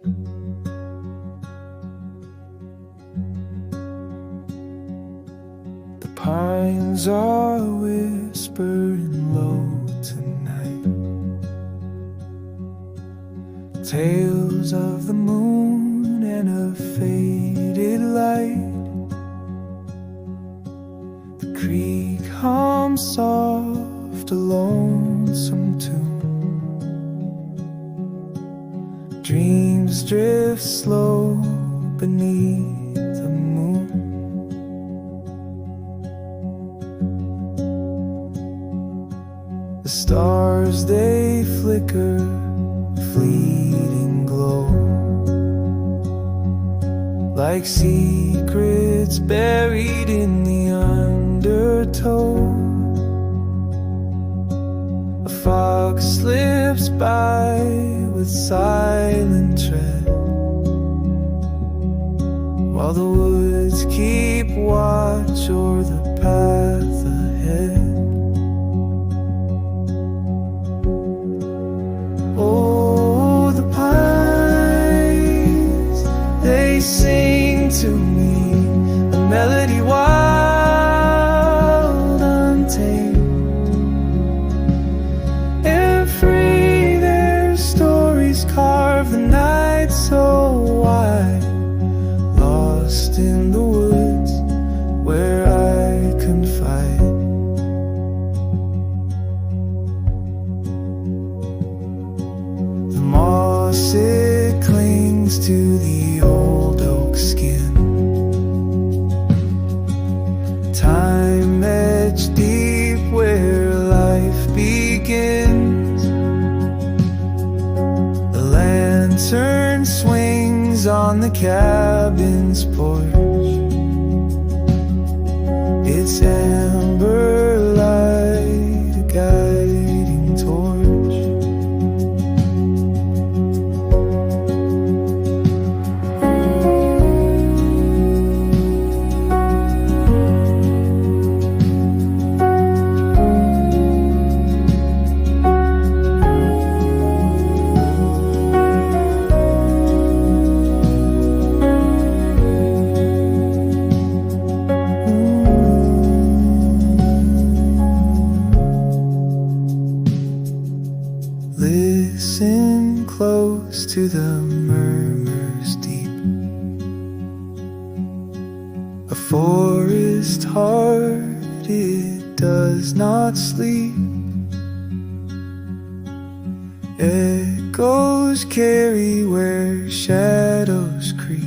The pines are whispering low tonight, tales of the moon and a faded light. The creek hums soft, a lonesome tune. Dreams drift slow beneath the moon. The stars, they flicker, fleeting glow, like secrets buried in the undertow. A fox slips by with silent tread, while the woods keep watch o'er the path ahead. Oh, the pines, they sing to me a melody wild, untamed, and free. Their stories carve the night so wide, lost in the woods where I confide. The moss, it clings to the old oak skin, time etched deep where life begins. The lantern swings on the cabin's porch, its amber light a guiding torch. Listen close to the murmurs deep. A forest heart, it does not sleep. Echoes carry where shadows creep,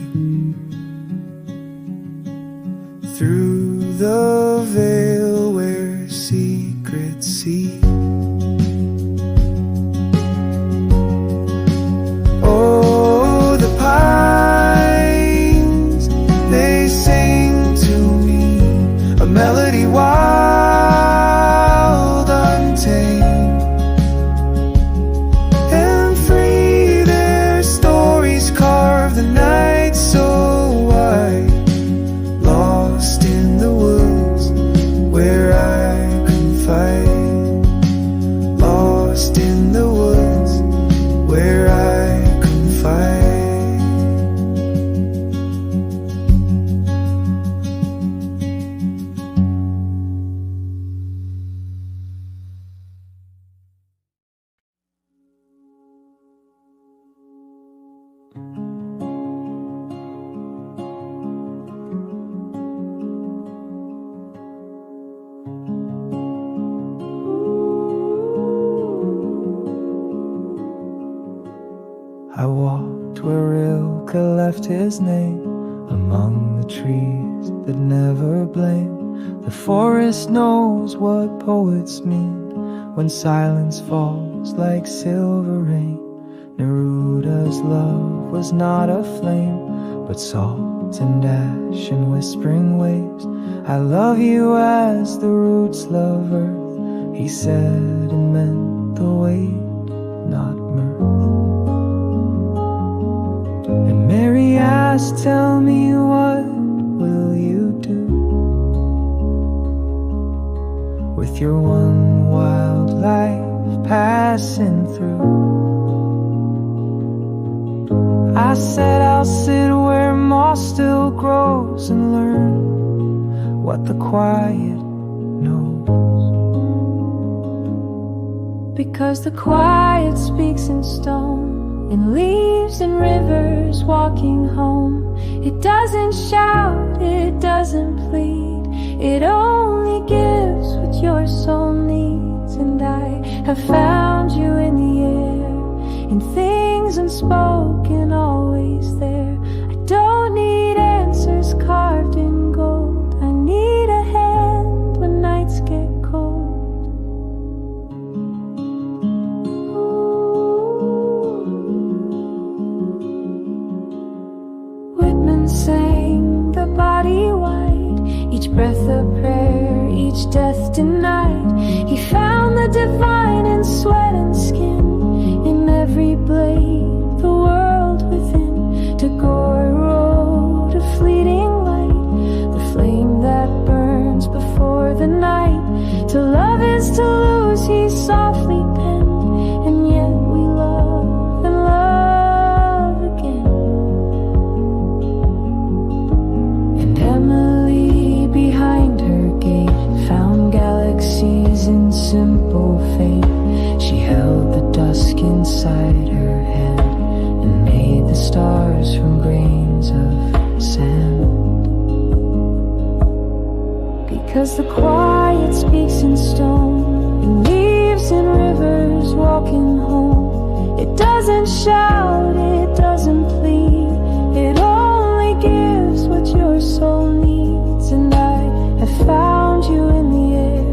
through the veil where secrets see. Oh, the pines, they sing to me a melody wild, untamed, and free. Their stories carve the night so wide, lost in the woods where I confide, lost in the woods where I confide. I walked where Rilke left his name, among the trees that never blame. The forest knows what poets mean when silence falls like silver rain. Neruda's love was not a flame, but salt and ash and whispering waves. I love you as the roots love earth, he said and meant the weight, not mirth. And Mary asked, tell me, what will you do with your one wild life passing through? I said I'll sit where moss still grows and learn what the quiet knows. Because the quiet speaks in stone, in leaves and rivers walking home. It doesn't shout, it doesn't plead, it only gives what your soul needs. And I have found you in the air, in things unspoken, always there. I don't need answers carved in gold, I need a hand when nights get cold. Whitman sang the body wide, each breath a prayer, each death denied. He found the divine in sweat and skin, in every blade, the world within. Tagore wrote a fleeting light, the flame that burns before the night. To love is to lose, he softly penned, and yet we love and love again. And Emily behind her gate found galaxies in simple faith. She held the dusk inside her hand and made the stars from grains of sand. Because the quiet speaks in stone, in leaves and rivers walking home. It doesn't shout, it doesn't plead, it only gives what your soul needs. And I have found you in the air,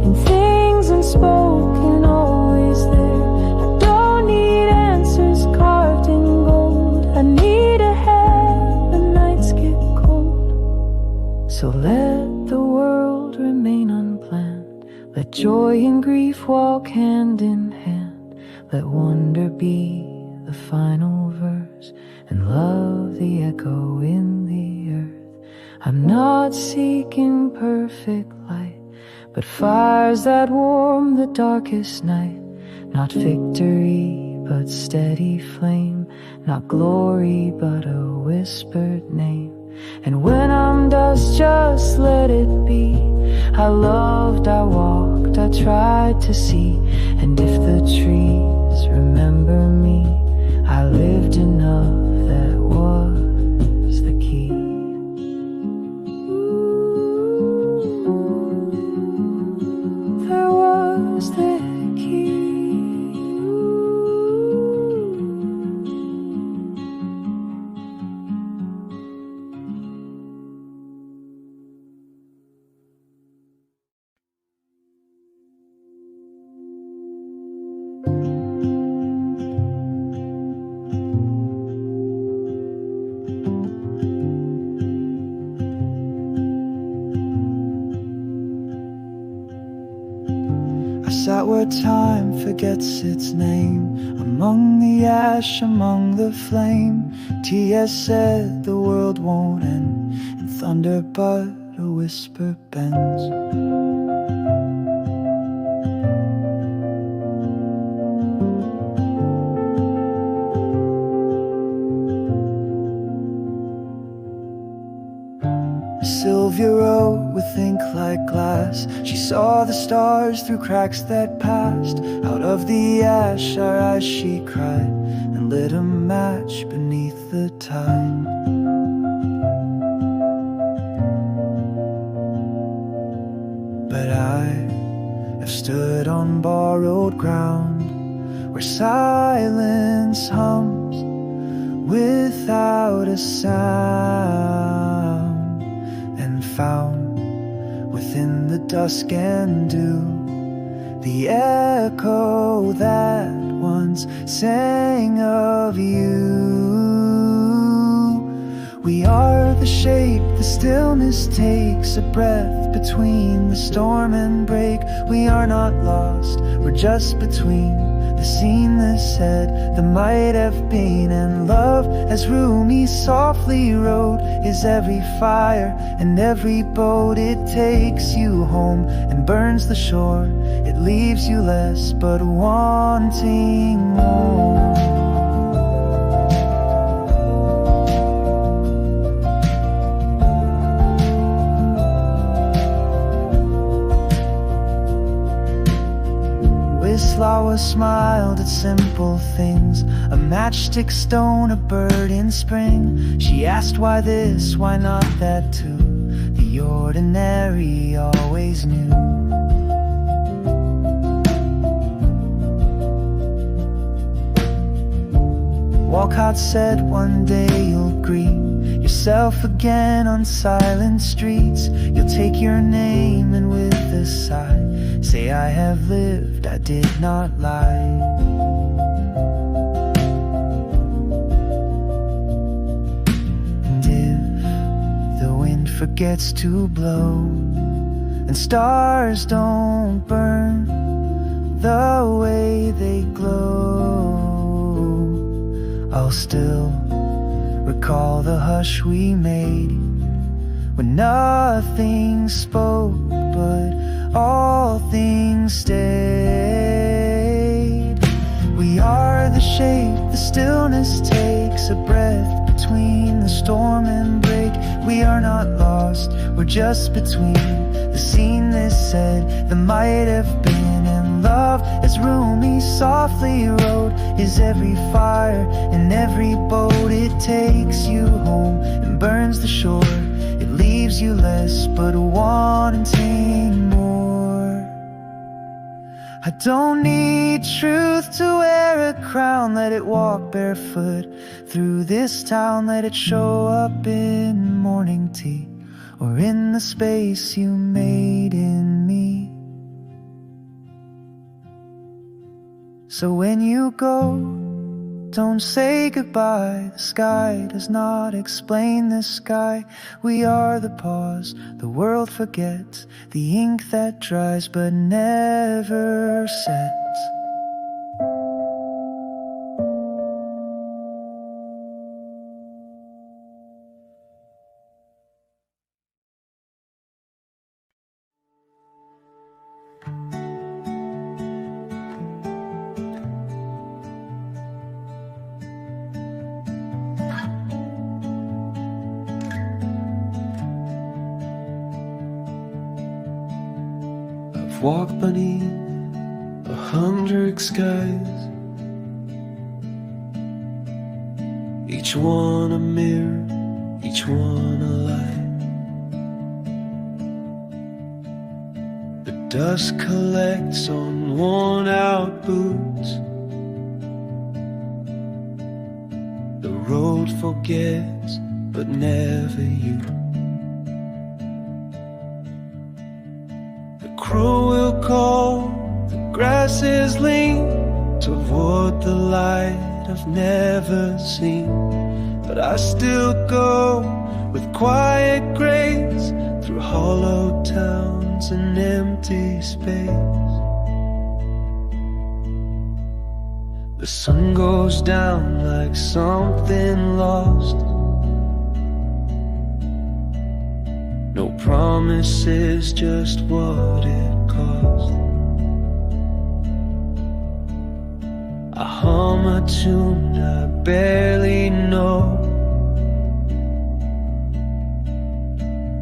in things unspoken, always there. I don't need answers carved in gold, I need a hand when nights get cold. So let the world remain unplanned, let joy and grief walk hand in hand. Let wonder be the final verse, and love the echo in the earth. I'm not seeking perfect light, but fires that warm the darkest night. Not victory, but steady flame, not glory, but a whispered name. And when I'm dust, just let it be. I loved, I walked, I tried to see. And if the trees remember me, I lived enough, that was the key. There was the key. I sat where time forgets its name, among the ash, among the flame. T.S. said the world won't end, and thunder but a whisper bends. Sylvia wrote with ink like glass. She saw the stars through cracks that passed. Out of the ash our eyes she cried, and lit a match beneath the tide. But I have stood on borrowed ground, where silence hums without a sound, and found within the dusk and dew the echo that once sang of you. We are the shape the stillness takes, a breath between the storm and break. We are not lost, we're just between the scene that said the might have been. And love, as Rumi softly wrote, is every fire and every boat. It takes you home and burns the shore. It leaves you less but wanting more. smiled at simple things, a matchstick stone, a bird in spring. She asked why this, why not that too. The ordinary always knew. Walcott said one day you'll greet yourself again on silent streets. You'll take your name and with a sigh say, I have lived, I did not lie. And if the wind forgets to blow and stars don't burn the way they glow, I'll still recall the hush we made when nothing spoke but all things stayed. We are the shape the stillness takes, a breath between the storm and break. We are not lost, we're just between the scene they said that might have been, and love as Rumi softly wrote is every fire and every boat. It takes you home and burns the shore, it leaves you less but wanting more. I don't need truth to wear a crown, let it walk barefoot through this town. Let it show up in morning tea or in the space you made in me. So when you go, don't say goodbye. The sky does not explain the sky. We are the pause the world forgets, the ink that dries but never sets. I've walked beneath 100 skies, each one a mirror, each one a light. The dust collects on worn out boots, the road forgets but never you. Crow will call, the grass is lean toward the light I've never seen. But I still go with quiet grace through hollow towns and empty space. The sun goes down like something lost, no promises, just what it cost. I hum a tune I barely know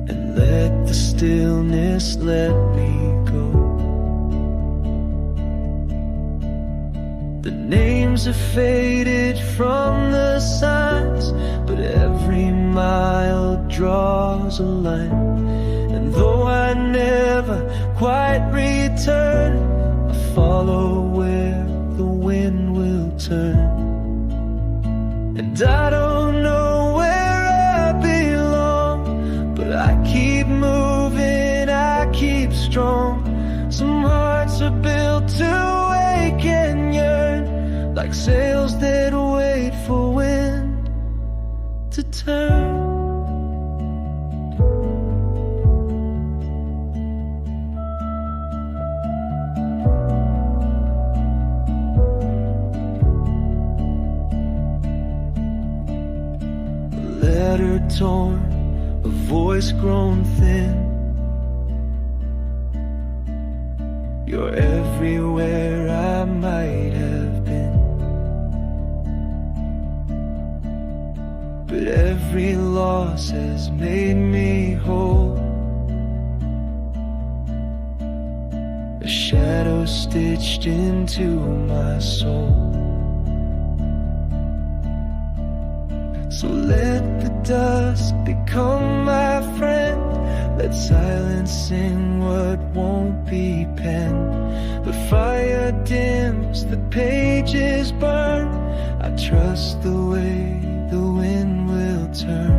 and let the stillness let me go. The names are faded from the signs, but every mile draws a line. And though I never quite return, I follow where the wind will turn. And I don't know where I belong, but I keep moving, I keep strong. Some hearts are built to wake and yearn, like sails that wait for wind to turn. Letter torn, a voice grown thin. You're everywhere I might have been, but every loss has made me whole. A shadow stitched into my soul. So let the dust become my friend. Let silence sing what won't be penned. The fire dims, the pages burn. I trust the way the wind will turn.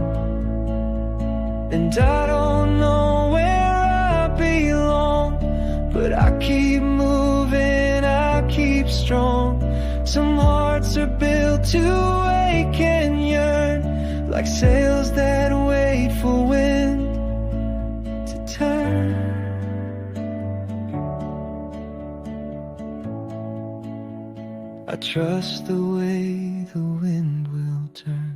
And I don't know where I belong, but I keep moving, I keep strong. Some hearts are built to wake and yearn, like sails that wait for wind to turn. I trust the way the wind will turn.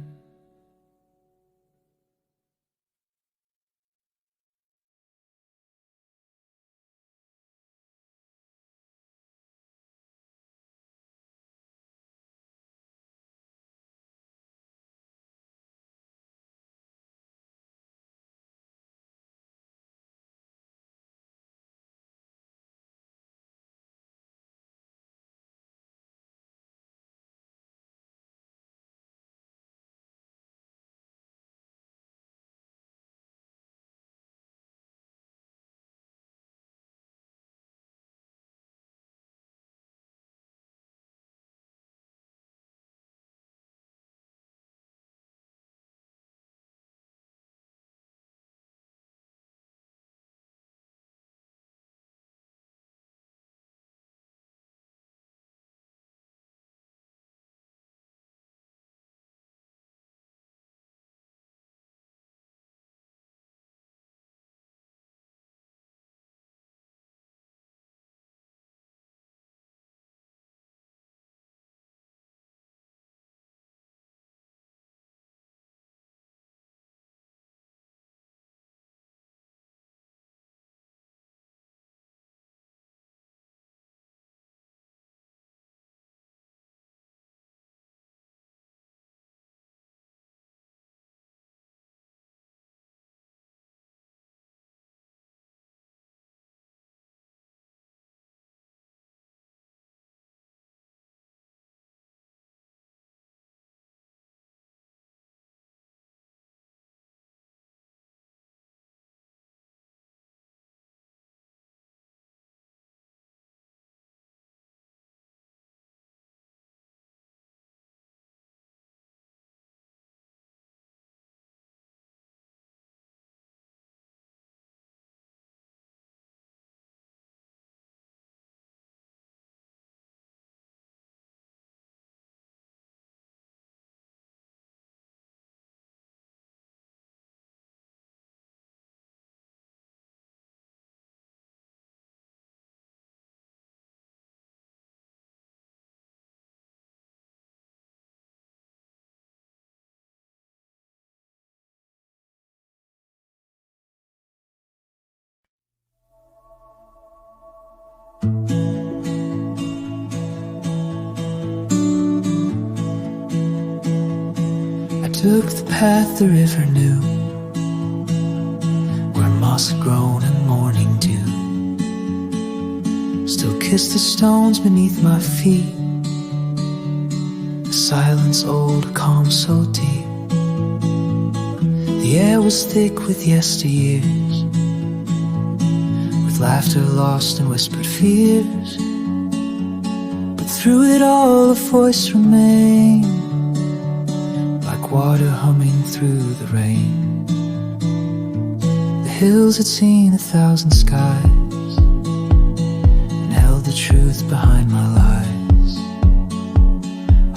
Took the path the river knew, where moss had grown and morning dew still kissed the stones beneath my feet. A silence old, a calm so deep. The air was thick with yesteryears, with laughter lost and whispered fears. But through it all a voice remained, water humming through the rain. The hills had seen 1,000 skies and held the truth behind my lies.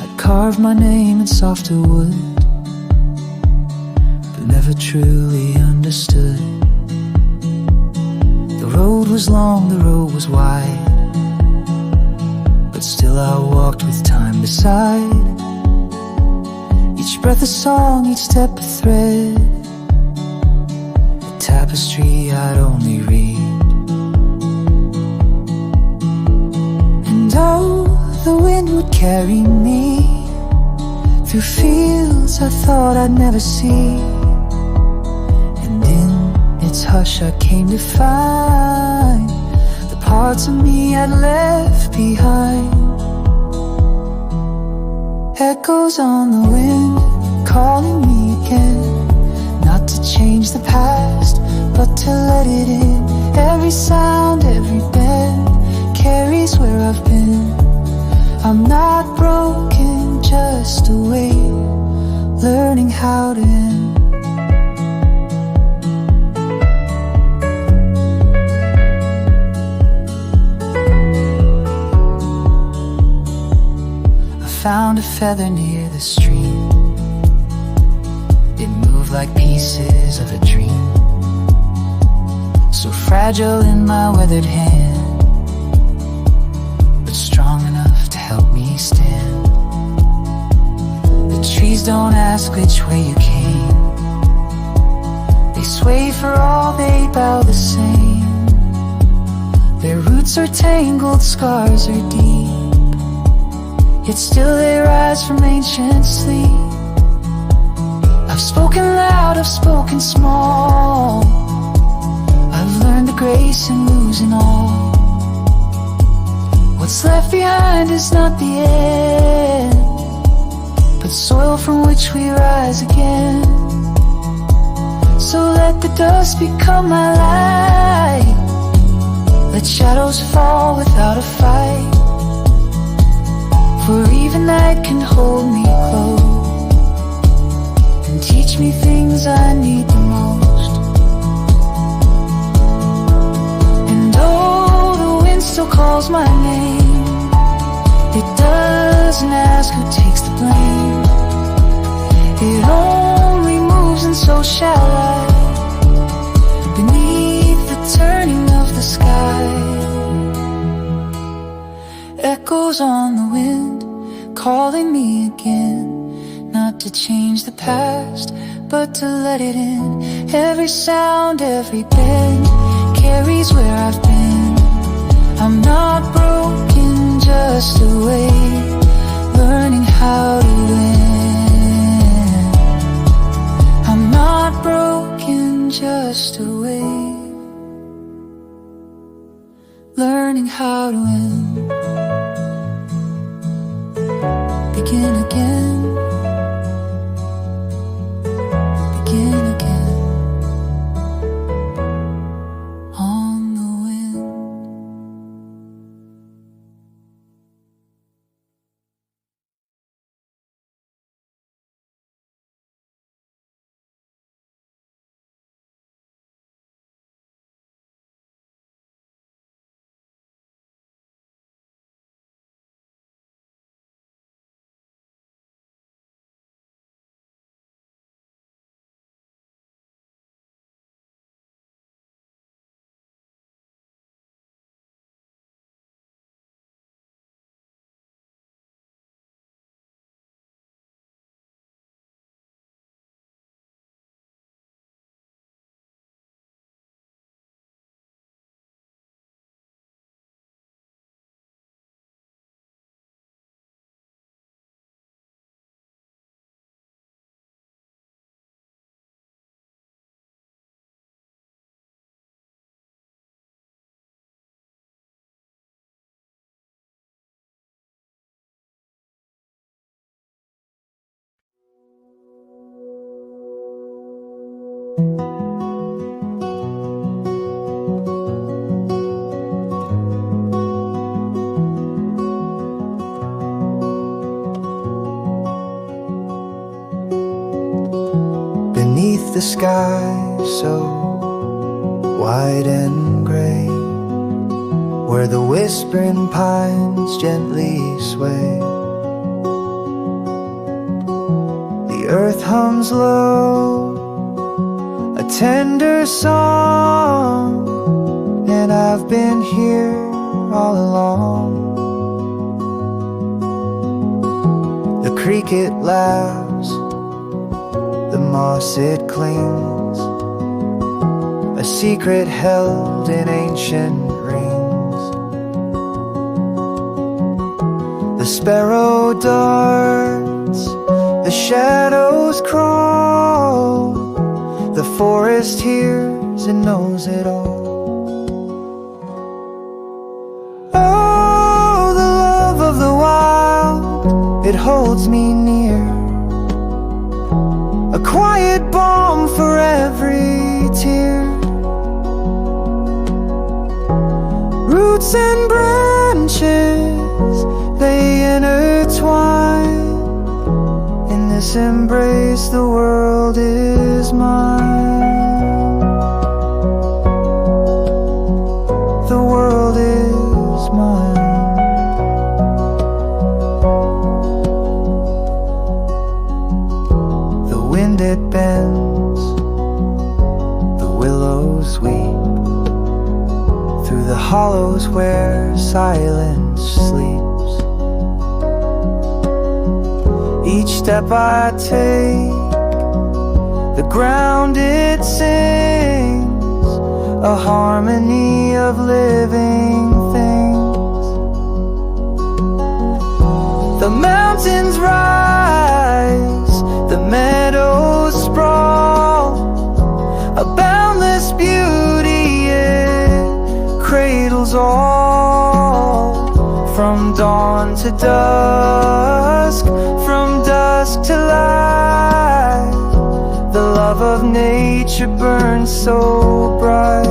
I'd carved my name in softer wood, but never truly understood. The road was long, the road was wide, but still I walked with time beside. Each breath a song, each step a thread, a tapestry I'd only read. And oh, the wind would carry me through fields I thought I'd never see. And in its hush I came to find the parts of me I'd left behind. Echoes on the wind, calling me again. Not to change the past, but to let it in. Every sound, every bend carries where I've been. I'm not broken, just awake, learning how to end. I found a feather near the stream. It moved like pieces of a dream, so fragile in my weathered hand, but strong enough to help me stand. The trees don't ask which way you came. They sway for all, they bow the same. Their roots are tangled, scars are deep, yet still they rise from ancient sleep. I've spoken loud, I've spoken small. I've learned the grace in losing all. What's left behind is not the end, but soil from which we rise again. So let the dust become my light. Let shadows fall without a fight, for even night can hold me close and teach me things I need the most. And oh, the wind still calls my name. It doesn't ask who takes the blame. It only moves, and so shall I, beneath the turning of the sky. Echoes on the wind, calling me again. Not to change the past, but to let it in. Every sound, every bend carries where I've been. I'm not broken, just awake, learning how to win. I'm not broken, just awake, learning how to win. Begin again, begin again, on the wind. Beneath the sky so wide and gray, where the whispering pines gently sway, the earth hums low, a tender song, and I've been here all along. The cricket laughs, the moss it clings, a secret held in ancient rings. The sparrow darts, the shadows crawl, the forest hears and knows it all. holds me near, a quiet balm for every tear. Roots and branches, they intertwine. In this embrace, the world is mine. The world is mine. The wind it bends, the willows weep, through the hollows where silence sleeps. Each step I take, the ground it sings, a harmony of living things. The mountains rise, the meadows sprawl, a boundless beauty it cradles all. From dawn to dusk, from dusk to light, the love of nature burns so bright.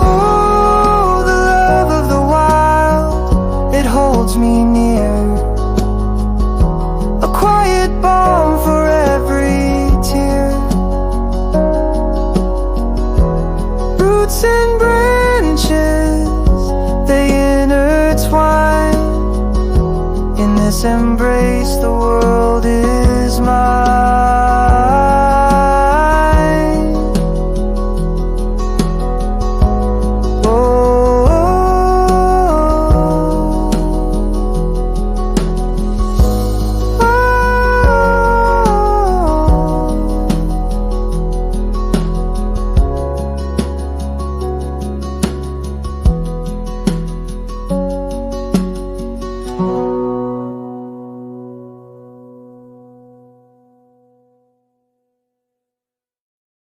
Oh, the love of the wild, it holds me near, a quiet balm for every tear. Roots and branches, they intertwine. In this embrace, the world is mine.